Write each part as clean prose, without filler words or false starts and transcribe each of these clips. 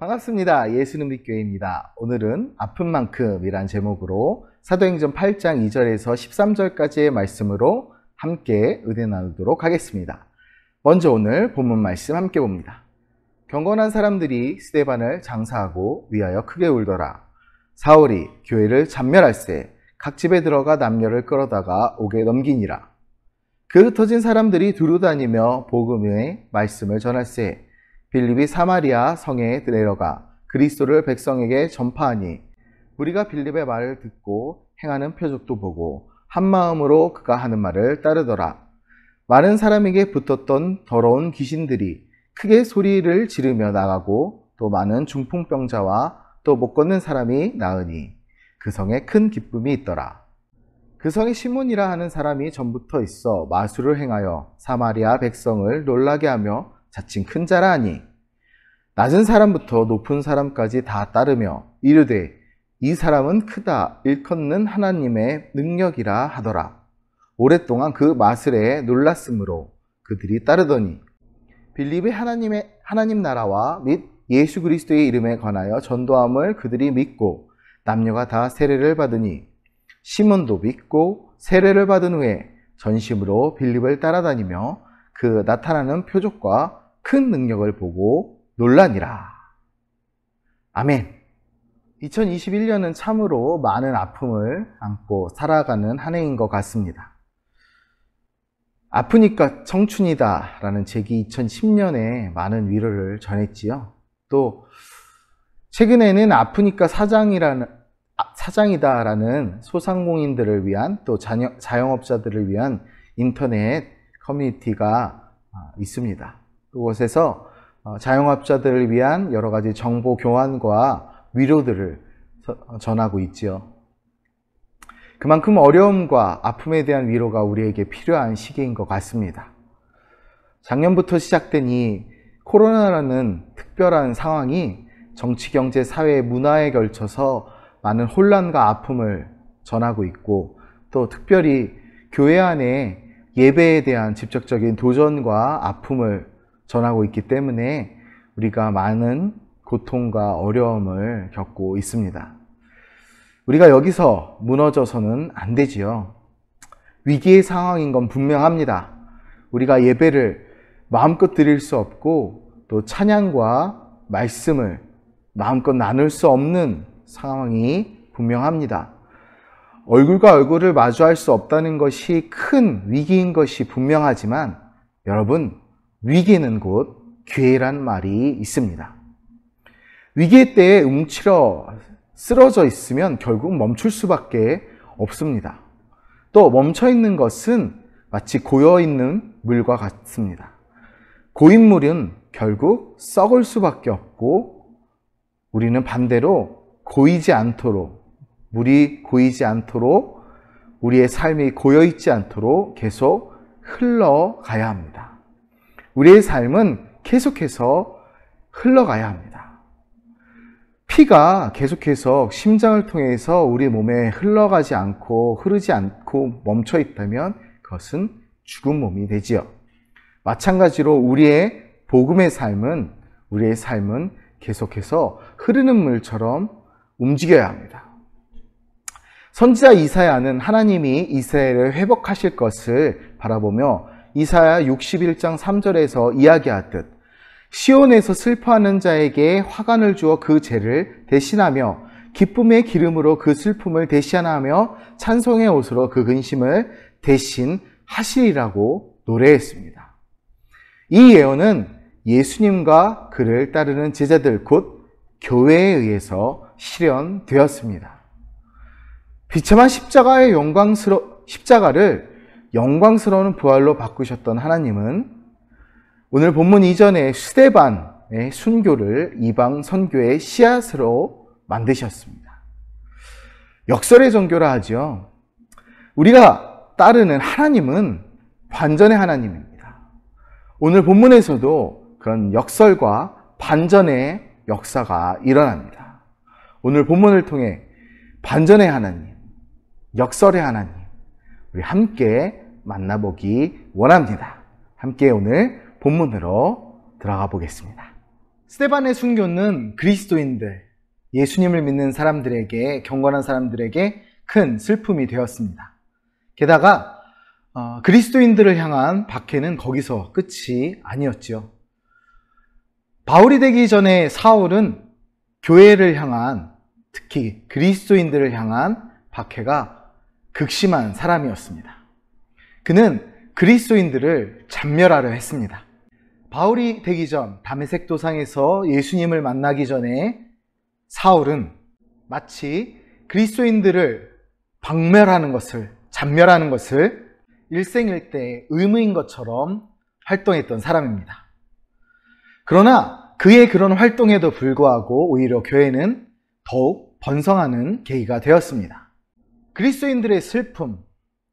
반갑습니다. 예수는 믿교회입니다. 오늘은 아픈 만큼이란 제목으로 사도행전 8장 2절에서 13절까지의 말씀으로 함께 은혜 나누도록 하겠습니다. 먼저 오늘 본문 말씀 함께 봅니다. 경건한 사람들이 스데반을 장사하고 위하여 크게 울더라. 사울이 교회를 잔멸할세 각 집에 들어가 남녀를 끌어다가 옥에 넘기니라. 그 흩어진 사람들이 두루다니며 복음의 말씀을 전할세 빌립이 사마리아 성에 내려가 그리스도를 백성에게 전파하니 우리가 빌립의 말을 듣고 행하는 표적도 보고 한 마음으로 그가 하는 말을 따르더라. 많은 사람에게 붙었던 더러운 귀신들이 크게 소리를 지르며 나가고 또 많은 중풍병자와 또 못 걷는 사람이 나으니 그 성에 큰 기쁨이 있더라. 그 성에 시몬이라 하는 사람이 전부터 있어 마술을 행하여 사마리아 백성을 놀라게 하며 자칭 큰 자라 하니 낮은 사람부터 높은 사람까지 다 따르며 이르되 이 사람은 크다 일컫는 하나님의 능력이라 하더라. 오랫동안 그 마술에 놀랐으므로 그들이 따르더니 빌립이 하나님 나라와 및 예수 그리스도의 이름에 관하여 전도함을 그들이 믿고 남녀가 다 세례를 받으니 시몬도 믿고 세례를 받은 후에 전심으로 빌립을 따라다니며 그 나타나는 표적과 큰 능력을 보고 놀라니라. 아멘. 2021년은 참으로 많은 아픔을 안고 살아가는 한 해인 것 같습니다. 아프니까 청춘이다 라는 책이 2010년에 많은 위로를 전했지요. 또 최근에는 아프니까 사장이다 라는 소상공인들을 위한 또 자영업자들을 위한 인터넷 커뮤니티가 있습니다. 그곳에서 자영업자들을 위한 여러 가지 정보 교환과 위로들을 전하고 있지요. 그만큼 어려움과 아픔에 대한 위로가 우리에게 필요한 시기인 것 같습니다. 작년부터 시작된 이 코로나라는 특별한 상황이 정치, 경제, 사회, 문화에 걸쳐서 많은 혼란과 아픔을 전하고 있고 또 특별히 교회 안에 예배에 대한 직접적인 도전과 아픔을 전하고 있기 때문에 우리가 많은 고통과 어려움을 겪고 있습니다. 우리가 여기서 무너져서는 안 되지요. 위기의 상황인 건 분명합니다. 우리가 예배를 마음껏 드릴 수 없고 또 찬양과 말씀을 마음껏 나눌 수 없는 상황이 분명합니다. 얼굴과 얼굴을 마주할 수 없다는 것이 큰 위기인 것이 분명하지만 여러분, 위기는 곧 기회란 말이 있습니다. 위기의 때에 움츠러 쓰러져 있으면 결국 멈출 수밖에 없습니다. 또 멈춰있는 것은 마치 고여있는 물과 같습니다. 고인 물은 결국 썩을 수밖에 없고 우리는 반대로 고이지 않도록, 물이 고이지 않도록, 우리의 삶이 고여있지 않도록 계속 흘러가야 합니다. 우리의 삶은 계속해서 흘러가야 합니다. 피가 계속해서 심장을 통해서 우리 몸에 흘러가지 않고 흐르지 않고 멈춰 있다면 그것은 죽은 몸이 되지요. 마찬가지로 우리의 복음의 삶은, 우리의 삶은 계속해서 흐르는 물처럼 움직여야 합니다. 선지자 이사야는 하나님이 이스라엘을 회복하실 것을 바라보며 이사야 61장 3절에서 이야기하듯 시온에서 슬퍼하는 자에게 화관을 주어 그 죄를 대신하며 기쁨의 기름으로 그 슬픔을 대신하며 찬송의 옷으로 그 근심을 대신하시리라고 노래했습니다. 이 예언은 예수님과 그를 따르는 제자들 곧 교회에 의해서 실현되었습니다. 비참한 십자가를 영광스러운 부활로 바꾸셨던 하나님은 오늘 본문 이전에 스데반의 순교를 이방 선교의 씨앗으로 만드셨습니다. 역설의 종교라 하죠. 우리가 따르는 하나님은 반전의 하나님입니다. 오늘 본문에서도 그런 역설과 반전의 역사가 일어납니다. 오늘 본문을 통해 반전의 하나님, 역설의 하나님, 우리 함께 만나보기 원합니다. 함께 오늘 본문으로 들어가 보겠습니다. 스데반의 순교는 그리스도인들, 예수님을 믿는 사람들에게, 경건한 사람들에게 큰 슬픔이 되었습니다. 게다가 그리스도인들을 향한 박해는 거기서 끝이 아니었지요. 바울이 되기 전에 사울은 교회를 향한, 특히 그리스도인들을 향한 박해가 극심한 사람이었습니다. 그는 그리스도인들을 잡멸하려 했습니다. 바울이 되기 전 다메섹 도상에서 예수님을 만나기 전에 사울은 마치 그리스도인들을 박멸하는 것을, 잡멸하는 것을 일생일대의 의무인 것처럼 활동했던 사람입니다. 그러나 그의 그런 활동에도 불구하고 오히려 교회는 더욱 번성하는 계기가 되었습니다. 그리스도인들의 슬픔,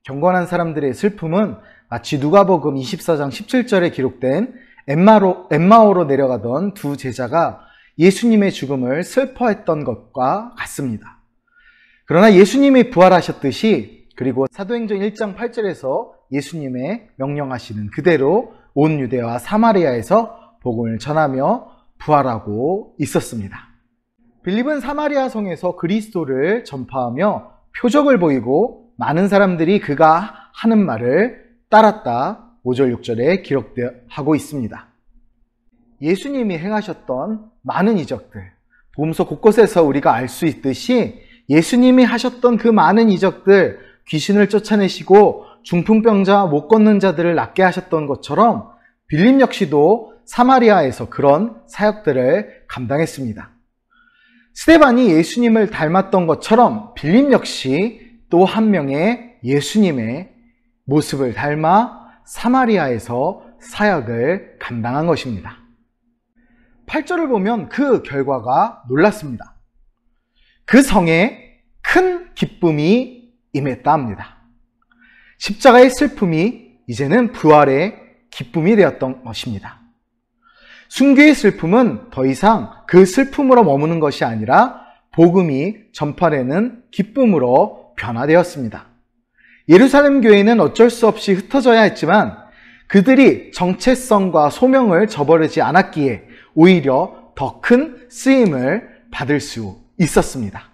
경건한 사람들의 슬픔은 마치 누가복음 24장 17절에 기록된 엠마오로 내려가던 두 제자가 예수님의 죽음을 슬퍼했던 것과 같습니다. 그러나 예수님이 부활하셨듯이, 그리고 사도행전 1장 8절에서 예수님의 명령하시는 그대로 온 유대와 사마리아에서 복음을 전하며 부활하고 있었습니다. 빌립은 사마리아 성에서 그리스도를 전파하며 표적을 보이고 많은 사람들이 그가 하는 말을 따랐다. 5절 6절에 기록하고 있습니다. 예수님이 행하셨던 많은 이적들, 복음서 곳곳에서 우리가 알 수 있듯이 예수님이 하셨던 그 많은 이적들, 귀신을 쫓아내시고 중풍병자, 못 걷는 자들을 낫게 하셨던 것처럼 빌립 역시도 사마리아에서 그런 사역들을 감당했습니다. 스데반이 예수님을 닮았던 것처럼 빌립 역시 또 한 명의 예수님의 모습을 닮아 사마리아에서 사역을 감당한 것입니다. 8절을 보면 그 결과가 놀랐습니다. 그 성에 큰 기쁨이 임했다 합니다. 십자가의 슬픔이 이제는 부활의 기쁨이 되었던 것입니다. 순교의 슬픔은 더 이상 그 슬픔으로 머무는 것이 아니라 복음이 전파되는 기쁨으로 변화되었습니다. 예루살렘 교회는 어쩔 수 없이 흩어져야 했지만 그들이 정체성과 소명을 저버리지 않았기에 오히려 더 큰 쓰임을 받을 수 있었습니다.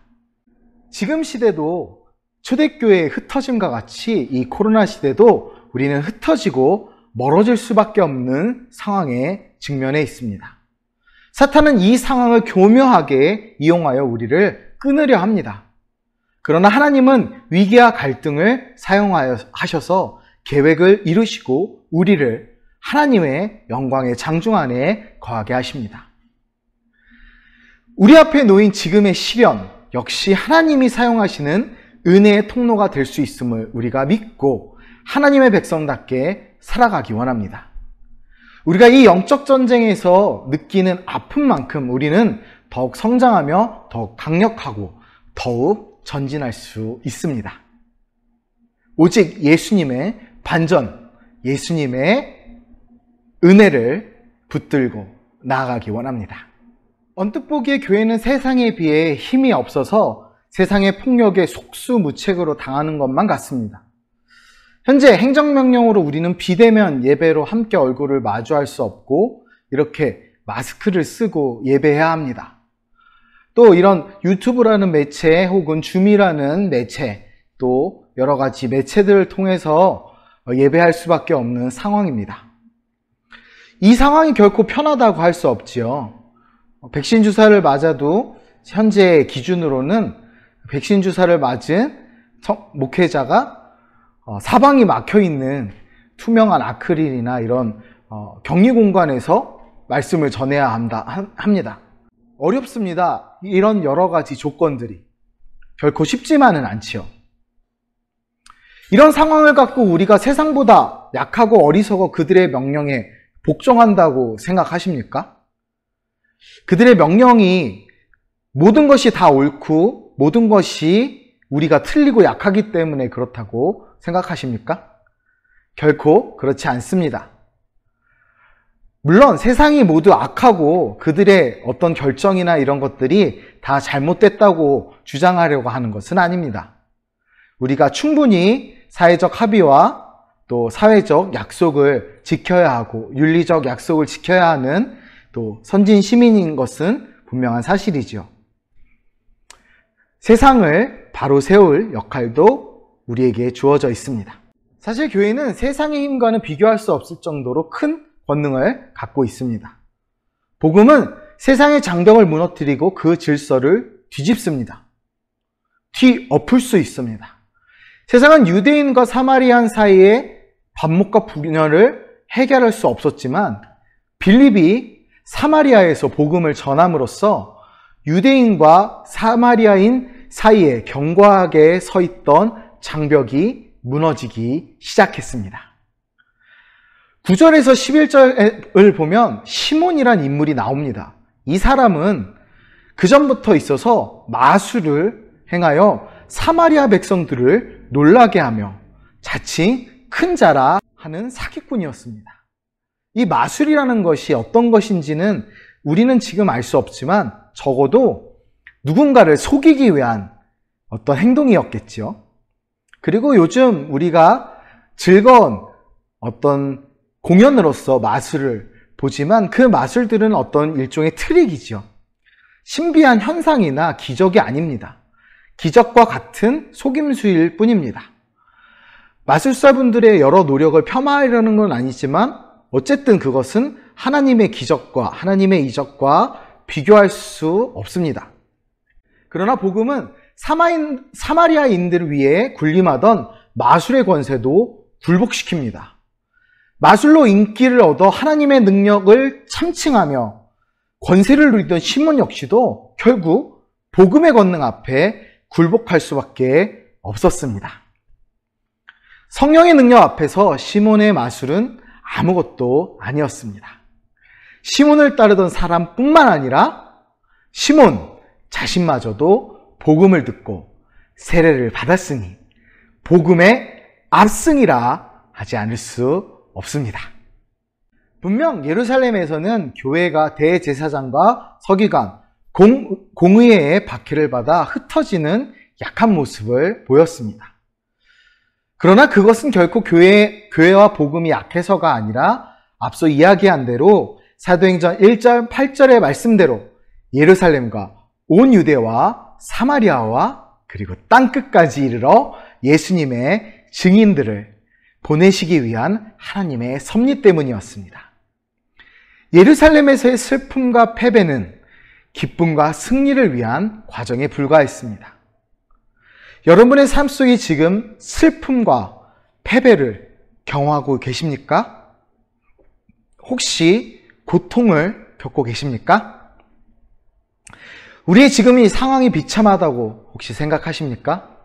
지금 시대도 초대교회의 흩어짐과 같이 이 코로나 시대도 우리는 흩어지고 멀어질 수밖에 없는 상황에 직면해 있습니다. 사탄은 이 상황을 교묘하게 이용하여 우리를 끊으려 합니다. 그러나 하나님은 위기와 갈등을 사용하셔서 계획을 이루시고 우리를 하나님의 영광의 장중 안에 거하게 하십니다. 우리 앞에 놓인 지금의 시련 역시 하나님이 사용하시는 은혜의 통로가 될 수 있음을 우리가 믿고 하나님의 백성답게 살아가기 원합니다. 우리가 이 영적 전쟁에서 느끼는 아픔만큼 우리는 더욱 성장하며 더욱 강력하고 더욱 전진할 수 있습니다. 오직 예수님의 반전, 예수님의 은혜를 붙들고 나아가기 원합니다. 언뜻 보기에 교회는 세상에 비해 힘이 없어서 세상의 폭력에 속수무책으로 당하는 것만 같습니다. 현재 행정명령으로 우리는 비대면 예배로 함께 얼굴을 마주할 수 없고 이렇게 마스크를 쓰고 예배해야 합니다. 또 이런 유튜브라는 매체 혹은 줌이라는 매체, 또 여러 가지 매체들을 통해서 예배할 수밖에 없는 상황입니다. 이 상황이 결코 편하다고 할 수 없지요. 백신 주사를 맞아도 현재 기준으로는 백신 주사를 맞은 목회자가 사방이 막혀있는 투명한 아크릴이나 이런 격리 공간에서 말씀을 전해야 합니다. 어렵습니다. 이런 여러 가지 조건들이 결코 쉽지만은 않지요. 이런 상황을 갖고 우리가 세상보다 약하고 어리석어 그들의 명령에 복종한다고 생각하십니까? 그들의 명령이 모든 것이 다 옳고 모든 것이 우리가 틀리고 약하기 때문에 그렇다고 생각하십니까? 결코 그렇지 않습니다. 물론 세상이 모두 악하고 그들의 어떤 결정이나 이런 것들이 다 잘못됐다고 주장하려고 하는 것은 아닙니다. 우리가 충분히 사회적 합의와 또 사회적 약속을 지켜야 하고 윤리적 약속을 지켜야 하는 또 선진 시민인 것은 분명한 사실이죠. 세상을 바로 세울 역할도 우리에게 주어져 있습니다. 사실 교회는 세상의 힘과는 비교할 수 없을 정도로 큰 권능을 갖고 있습니다. 복음은 세상의 장벽을 무너뜨리고 그 질서를 뒤집습니다. 뒤엎을 수 있습니다. 세상은 유대인과 사마리안 사이의 반목과 분열을 해결할 수 없었지만 빌립이 사마리아에서 복음을 전함으로써 유대인과 사마리아인 사이에 견고하게 서 있던 장벽이 무너지기 시작했습니다. 9절에서 11절을 보면 시몬이란 인물이 나옵니다. 이 사람은 그전부터 있어서 마술을 행하여 사마리아 백성들을 놀라게 하며 자칭 큰 자라 하는 사기꾼이었습니다. 이 마술이라는 것이 어떤 것인지는 우리는 지금 알 수 없지만 적어도 누군가를 속이기 위한 어떤 행동이었겠죠. 그리고 요즘 우리가 즐거운 어떤 공연으로서 마술을 보지만 그 마술들은 어떤 일종의 트릭이죠. 신비한 현상이나 기적이 아닙니다. 기적과 같은 속임수일 뿐입니다. 마술사분들의 여러 노력을 폄하하려는 건 아니지만 어쨌든 그것은 하나님의 기적과 하나님의 이적과 비교할 수 없습니다. 그러나 복음은 사마리아인들 위에 군림하던 마술의 권세도 굴복시킵니다. 마술로 인기를 얻어 하나님의 능력을 참칭하며 권세를 누리던 시몬 역시도 결국 복음의 권능 앞에 굴복할 수밖에 없었습니다. 성령의 능력 앞에서 시몬의 마술은 아무것도 아니었습니다. 시몬을 따르던 사람뿐만 아니라 시몬 자신마저도 복음을 듣고 세례를 받았으니 복음의 압승이라 하지 않을 수 없습니다. 분명 예루살렘에서는 교회가 대제사장과 서기관, 공의회의 박해를 받아 흩어지는 약한 모습을 보였습니다. 그러나 그것은 결코 교회와 복음이 약해서가 아니라 앞서 이야기한 대로 사도행전 1절 8절의 말씀대로 예루살렘과 온 유대와 사마리아와 그리고 땅끝까지 이르러 예수님의 증인들을 보내시기 위한 하나님의 섭리 때문이었습니다. 예루살렘에서의 슬픔과 패배는 기쁨과 승리를 위한 과정에 불과했습니다. 여러분의 삶 속에 지금 슬픔과 패배를 경험하고 계십니까? 혹시 고통을 겪고 계십니까? 우리의 지금 이 상황이 비참하다고 혹시 생각하십니까?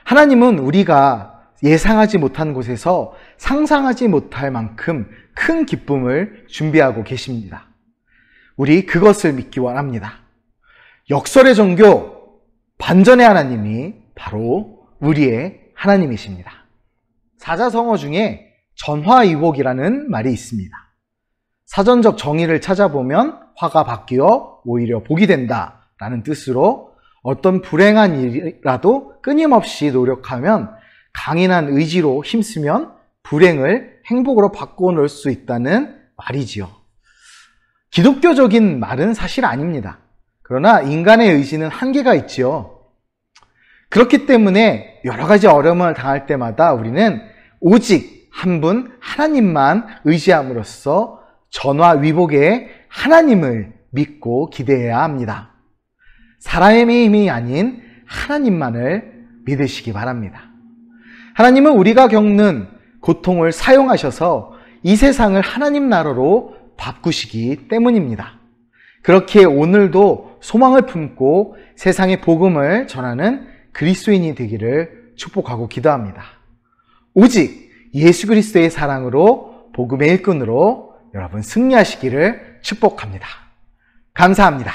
하나님은 우리가 예상하지 못한 곳에서 상상하지 못할 만큼 큰 기쁨을 준비하고 계십니다. 우리 그것을 믿기 원합니다. 역설의 종교, 반전의 하나님이 바로 우리의 하나님이십니다. 사자성어 중에 전화위복이라는 말이 있습니다. 사전적 정의를 찾아보면 화가 바뀌어 오히려 복이 된다라는 뜻으로 어떤 불행한 일이라도 끊임없이 노력하면 강인한 의지로 힘쓰면 불행을 행복으로 바꿔놓을 수 있다는 말이지요. 기독교적인 말은 사실 아닙니다. 그러나 인간의 의지는 한계가 있지요. 그렇기 때문에 여러 가지 어려움을 당할 때마다 우리는 오직 한 분 하나님만 의지함으로써 전화위복의 하나님을 믿고 기대해야 합니다. 사람의 힘이 아닌 하나님만을 믿으시기 바랍니다. 하나님은 우리가 겪는 고통을 사용하셔서 이 세상을 하나님 나라로 바꾸시기 때문입니다. 그렇기에 오늘도 소망을 품고 세상의 복음을 전하는 그리스도인이 되기를 축복하고 기도합니다. 오직 예수 그리스도의 사랑으로 복음의 일꾼으로 여러분 승리하시기를 축복합니다. 감사합니다.